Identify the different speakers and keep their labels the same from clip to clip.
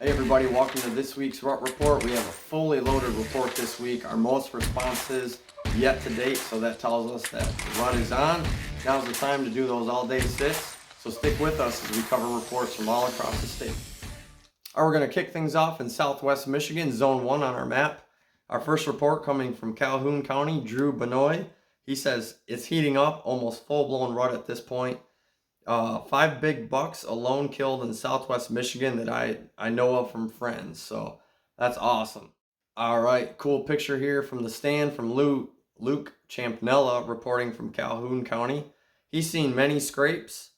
Speaker 1: Hey everybody, welcome to this week's Rut Report. We have a fully loaded report this week, our most responses yet to date, so that tells us that the rut is on. Now's the time to do those all-day sits, so stick with us as we cover reports from all across the state. All right, we're going to kick things off in southwest Michigan, zone 1 on our map. Our first report coming from Calhoun County, Drew Benoit. He says it's heating up, almost full-blown rut at this point. 5 big bucks alone killed in southwest Michigan that I know of from friends, so that's awesome. All right, cool picture here from the stand from Luke Champnella reporting from Calhoun County. He's seen many scrapes.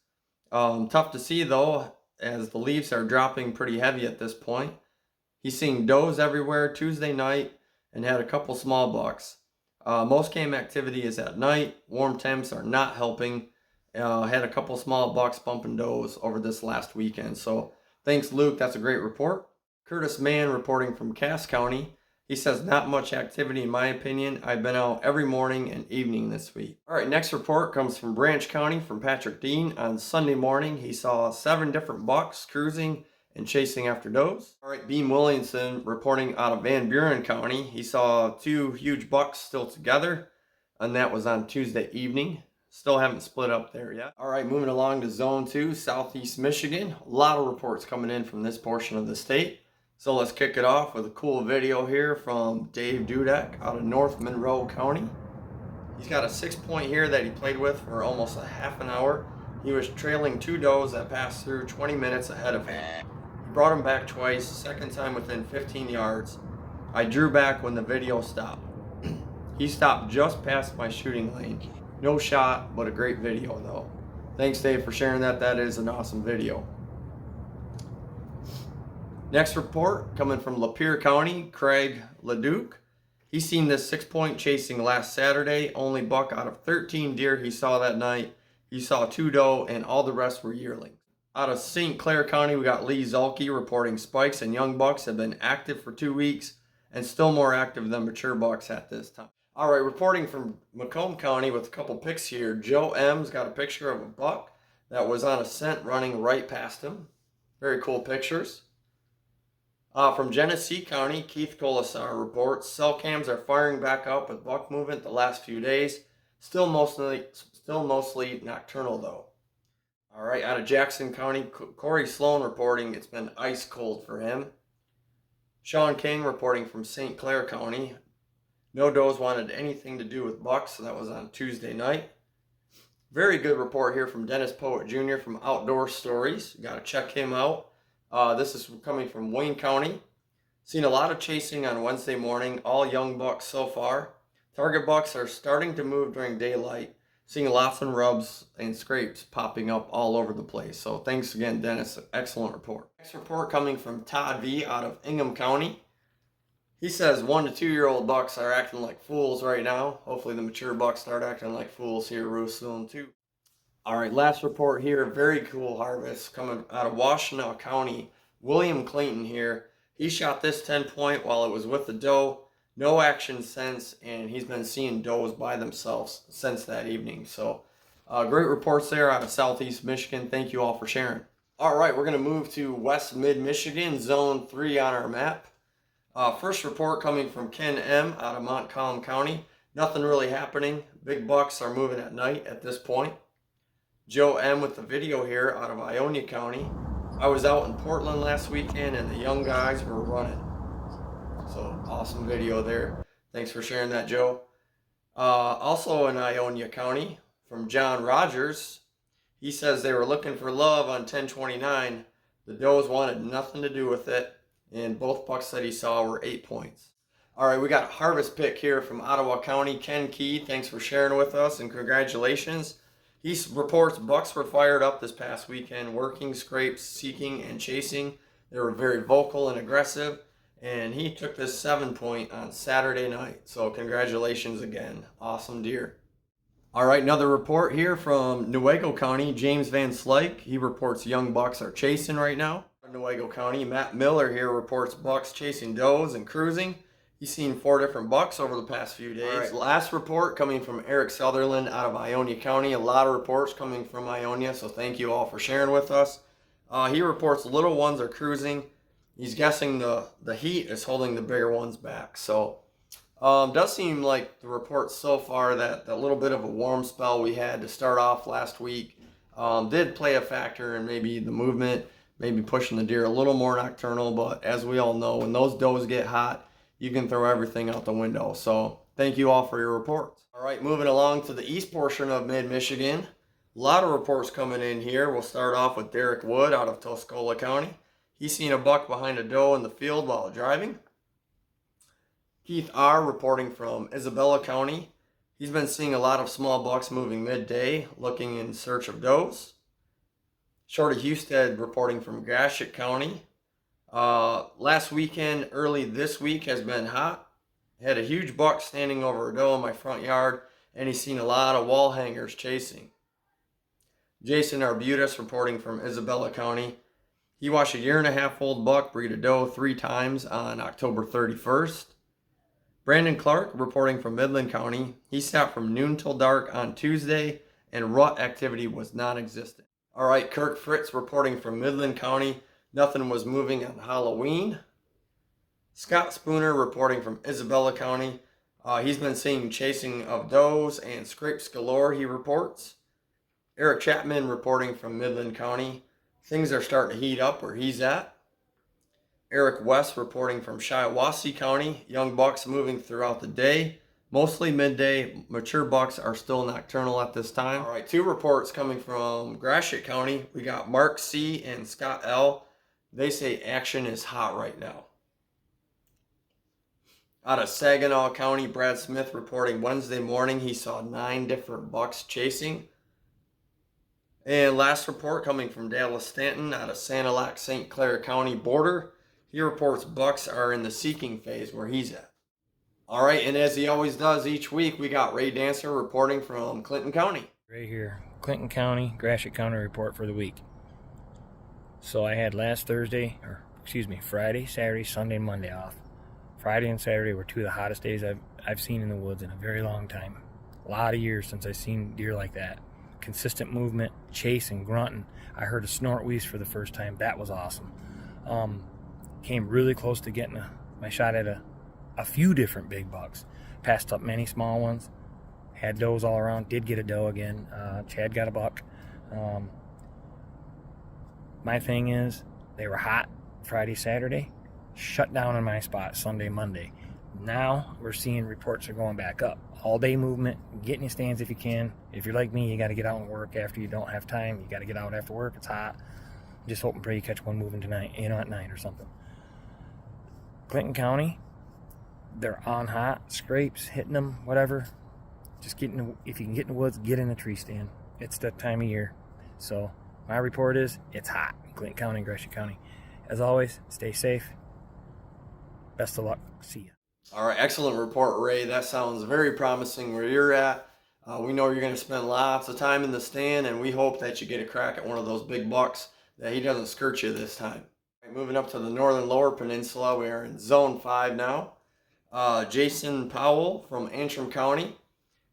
Speaker 1: Tough to see though, as the leaves are dropping pretty heavy at this point. He's seeing does everywhere Tuesday night and had a couple small bucks. Most game activity is at night. Warm temps are not helping. Had a couple small bucks bumping does over this last weekend. So thanks, Luke. That's a great report. Curtis Mann reporting from Cass County. He says not much activity in my opinion. I've been out every morning and evening this week. All right, next report comes from Branch County from Patrick Dean. On Sunday morning, he saw 7 different bucks cruising and chasing after does. All right, Beam Williamson reporting out of Van Buren County. He saw 2 huge bucks still together, and that was on Tuesday evening. Still haven't split up there yet. All right, moving along to Zone 2, Southeast Michigan. A lot of reports coming in from this portion of the state. So let's kick it off with a cool video here from Dave Dudek out of North Monroe County. He's got a 6-point here that he played with for almost a half an hour. He was trailing 2 does that passed through 20 minutes ahead of him. He brought him back twice, second time within 15 yards. I drew back when the video stopped. He stopped just past my shooting lane. No shot, but a great video though. Thanks, Dave, for sharing that. That is an awesome video. Next report coming from Lapeer County, Craig Leduc. He's seen this 6-point chasing last Saturday. Only buck out of 13 deer he saw that night. He saw 2 doe and all the rest were yearlings. Out of St. Clair County, we got Lee Zulke reporting spikes and young bucks have been active for 2 weeks and still more active than mature bucks at this time. All right, reporting from Macomb County with a couple pics here. Joe M's got a picture of a buck that was on a scent running right past him. Very cool pictures. From Genesee County, Keith Colasar reports cell cams are firing back up with buck movement the last few days. Still mostly nocturnal though. All right, out of Jackson County, Corey Sloan reporting it's been ice cold for him. Sean King reporting from St. Clair County. No does wanted anything to do with bucks, so that was on Tuesday night. Very good report here from Dennis Poet Jr. from Outdoor Stories. Got to check him out. This is coming from Wayne County. Seen a lot of chasing on Wednesday morning, all young bucks so far. Target bucks are starting to move during daylight. Seeing lots of rubs and scrapes popping up all over the place. So thanks again, Dennis. Excellent report. Next report coming from Todd V. out of Ingham County. He says 1 to 2 year old bucks are acting like fools right now. Hopefully the mature bucks start acting like fools here real soon too. All right, last report here. Very cool harvest coming out of Washtenaw County. William Clayton here. He shot this 10-point while it was with the doe. No action since, and he's been seeing does by themselves since that evening. So great reports there out of Southeast Michigan. Thank you all for sharing. All right, we're going to move to West Mid-Michigan, Zone 3 on our map. First report coming from Ken M. out of Montcalm County. Nothing really happening. Big bucks are moving at night at this point. Joe M. with the video here out of Ionia County. I was out in Portland last weekend and the young guys were running. So awesome video there. Thanks for sharing that, Joe. Also in Ionia County from John Rogers. He says they were looking for love on 1029. The does wanted nothing to do with it. And both bucks that he saw were 8 points. All right, we got a harvest pick here from Ottawa County. Ken Key, thanks for sharing with us and congratulations. He reports bucks were fired up this past weekend, working, scrapes, seeking, and chasing. They were very vocal and aggressive, and he took this 7-point on Saturday night. So congratulations again. Awesome deer. All right, another report here from Newaygo County. James Van Slyke, he reports young bucks are chasing right now. Newaygo County, Matt Miller here reports bucks chasing does and cruising. He's seen 4 different bucks over the past few days. All right, last report coming from Eric Sutherland out of Ionia County. A lot of reports coming from Ionia, so thank you all for sharing with us. He reports little ones are cruising He's guessing the heat is holding the bigger ones back. So does seem like the reports so far that that little bit of a warm spell we had to start off last week did play a factor in maybe the movement, maybe pushing the deer a little more nocturnal. But as we all know, when those does get hot, you can throw everything out the window. So thank you all for your reports. All right, moving along to the east portion of mid-Michigan. A lot of reports coming in here. We'll start off with Derek Wood out of Tuscola County. He's seen a buck behind a doe in the field while driving. Keith R. reporting from Isabella County. He's been seeing a lot of small bucks moving midday, looking in search of does. Shorty Husted reporting from Gratiot County. Last weekend, early this week has been hot. Had a huge buck standing over a doe in my front yard, and he's seen a lot of wall hangers chasing. Jason Arbutus reporting from Isabella County. He watched a 1.5-year-old buck breed a doe 3 times on October 31st. Brandon Clark reporting from Midland County. He sat from noon till dark on Tuesday, and rut activity was non-existent. All right, Kirk Fritz reporting from Midland County. Nothing was moving on Halloween. Scott Spooner reporting from Isabella County. He's been seeing chasing of does and scrapes galore, he reports. Eric Chapman reporting from Midland County. Things are starting to heat up where he's at. Eric West reporting from Shiawassee County. Young bucks moving throughout the day, mostly midday. Mature bucks are still nocturnal at this time. All right, 2 reports coming from Gratiot County. We got Mark C. and Scott L. They say action is hot right now. Out of Saginaw County, Brad Smith reporting Wednesday morning he saw 9 different bucks chasing. And last report coming from Dallas Stanton out of Sanilac St. Clair County border. He reports bucks are in the seeking phase where he's at. All right, and as he always does each week, we got Ray Dancer reporting from Clinton County.
Speaker 2: Right here, Clinton County, Gratiot County report for the week. So I had Friday, Saturday, Sunday, and Monday off. Friday and Saturday were 2 of the hottest days I've seen in the woods in a very long time. A lot of years since I've seen deer like that. Consistent movement, chasing, grunting. I heard a snort wheeze for the first time. That was awesome. Came really close to getting my shot at a few different big bucks. Passed up many small ones. Had does all around. Did get a doe again. Chad got a buck. My thing is, they were hot Friday, Saturday. Shut down in my spot Sunday, Monday. Now we're seeing reports are going back up. All day movement. Get in your stands if you can. If you're like me, you got to get out and work after you don't have time. You got to get out after work. It's hot. Just hope and pray you catch one moving tonight, at night or something. Clinton County, they're on hot, scrapes, hitting them, whatever. Just if you can get in the woods, get in a tree stand. It's that time of year. So my report is it's hot in Clinton County and Gratiot County. As always, stay safe. Best of luck. See ya.
Speaker 1: All right, excellent report, Ray. That sounds very promising where you're at. We know you're going to spend lots of time in the stand, and we hope that you get a crack at one of those big bucks, that he doesn't skirt you this time. Moving up to the northern lower peninsula, we are in zone 5 now. Jason Powell from Antrim County.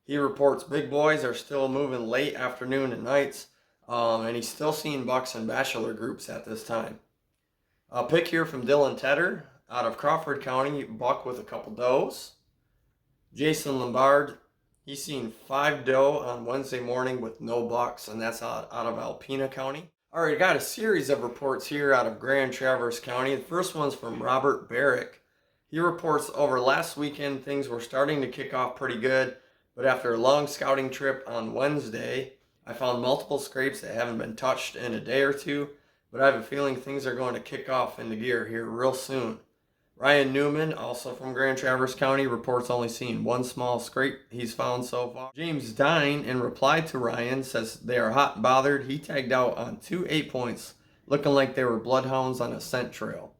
Speaker 1: He reports big boys are still moving late afternoon and nights, and he's still seeing bucks in bachelor groups at this time. A pick here from Dylan Tedder out of Crawford County, buck with a couple does. Jason Lombard, he's seen 5 doe on Wednesday morning with no bucks, and that's out of Alpena County. All right, got a series of reports here out of Grand Traverse County. The first one's from Robert Barrick. He reports over last weekend things were starting to kick off pretty good, but after a long scouting trip on Wednesday, I found multiple scrapes that haven't been touched in a day or 2, but I have a feeling things are going to kick off into gear here real soon. Ryan Newman, also from Grand Traverse County, reports only seeing 1 small scrape he's found so far. James Dine, in reply to Ryan, says they are hot and bothered. He tagged out on 2 8-points, looking like they were bloodhounds on a scent trail.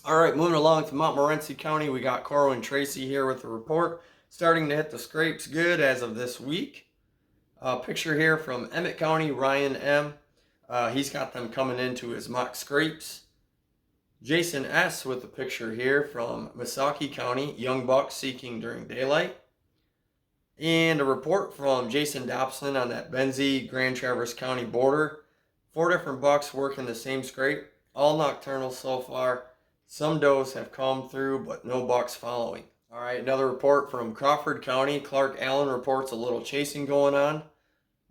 Speaker 1: All right, moving along to Montmorency County, we got Corwin Tracy here with the report. Starting to hit the scrapes good as of this week. Picture here from Emmett County, Ryan M. He's got them coming into his mock scrapes. Jason S. with a picture here from Missaukee County, young bucks seeking during daylight. And a report from Jason Dobson on that Benzie, Grand Traverse County border. 4 different bucks working the same scrape, all nocturnal so far. Some does have come through, but no bucks following. All right, another report from Crawford County. Clark Allen reports a little chasing going on.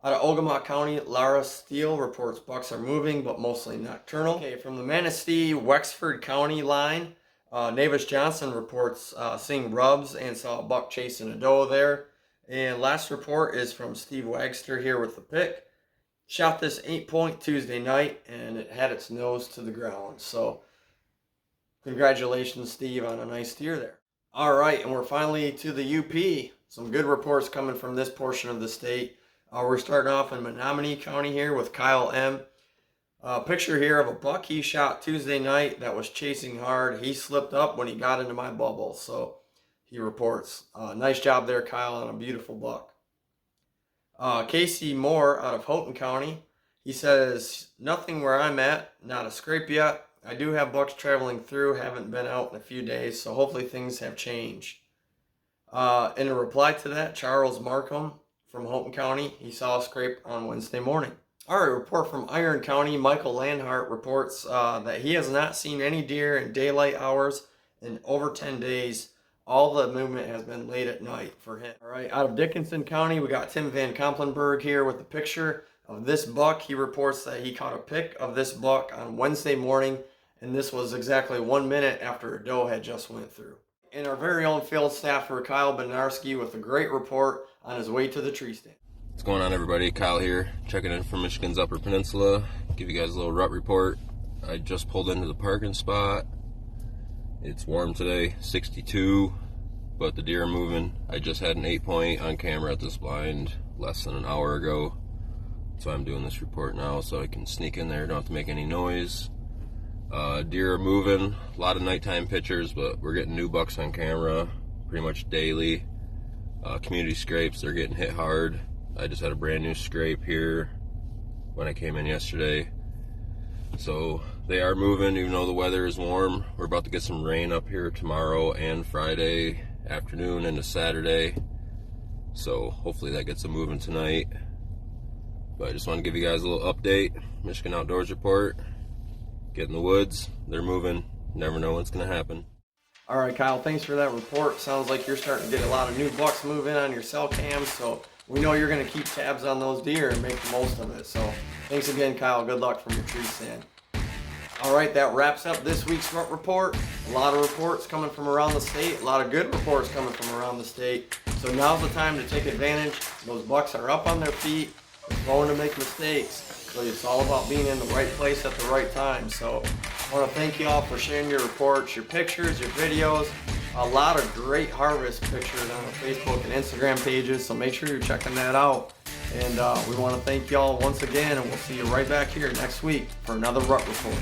Speaker 1: Out of Ogama County, Lara Steele reports bucks are moving, but mostly nocturnal. Okay, from the Manistee, Wexford County line, Navis Johnson reports seeing rubs and saw a buck chasing a doe there. And last report is from Steve Wagster here with the pick. Shot this 8-point Tuesday night, and it had its nose to the ground. So congratulations, Steve, on a nice steer there. All right, and we're finally to the UP. Some good reports coming from this portion of the state. We're starting off in Menominee County here with Kyle M. Picture here of a buck he shot Tuesday night that was chasing hard. He slipped up when he got into my bubble, so he reports. Nice job there, Kyle, on a beautiful buck. Casey Moore out of Houghton County. He says, nothing where I'm at, not a scrape yet. I do have bucks traveling through, haven't been out in a few days, so hopefully things have changed. In a reply to that, Charles Markham from Houghton County, he saw a scrape on Wednesday morning. All right, report from Iron County. Michael Landhart reports that he has not seen any deer in daylight hours in over 10 days. All the movement has been late at night for him. All right, out of Dickinson County, we got Tim Van Komplenberg here with a picture of this buck. He reports that he caught a pic of this buck on Wednesday morning, and this was exactly 1 minute after a doe had just went through. And our very own field staffer, Kyle Benarski, with a great report on his way to the tree stand.
Speaker 3: What's going on, everybody? Kyle here, checking in from Michigan's Upper Peninsula. Give you guys a little rut report. I just pulled into the parking spot. It's warm today, 62, but the deer are moving. I just had an 8-point on camera at this blind less than an hour ago. So I'm doing this report now so I can sneak in there, don't have to make any noise. Deer are moving, a lot of nighttime pictures, but we're getting new bucks on camera pretty much daily. Community scrapes, they're getting hit hard. I just had a brand new scrape here when I came in yesterday. So they are moving even though the weather is warm. We're about to get some rain up here tomorrow and Friday afternoon into Saturday. So hopefully that gets them moving tonight. But I just want to give you guys a little update. Michigan Outdoors Report. Get in the woods, they're moving. Never know what's gonna happen.
Speaker 1: All right, Kyle, thanks for that report. Sounds like you're starting to get a lot of new bucks move in on your cell cams, so we know you're going to keep tabs on those deer and make the most of it. So thanks again, Kyle. Good luck from your tree stand. All right, that wraps up this week's rut report. A lot of reports coming from around the state, a lot of good reports coming from around the state. So now's the time to take advantage. Those bucks are up on their feet. They're going to make mistakes. So it's all about being in the right place at the right time. So I want to thank you all for sharing your reports, your pictures, your videos. A lot of great harvest pictures on our Facebook and Instagram pages. So make sure you're checking that out. And we want to thank you all once again, and we'll see you right back here next week for another rut report.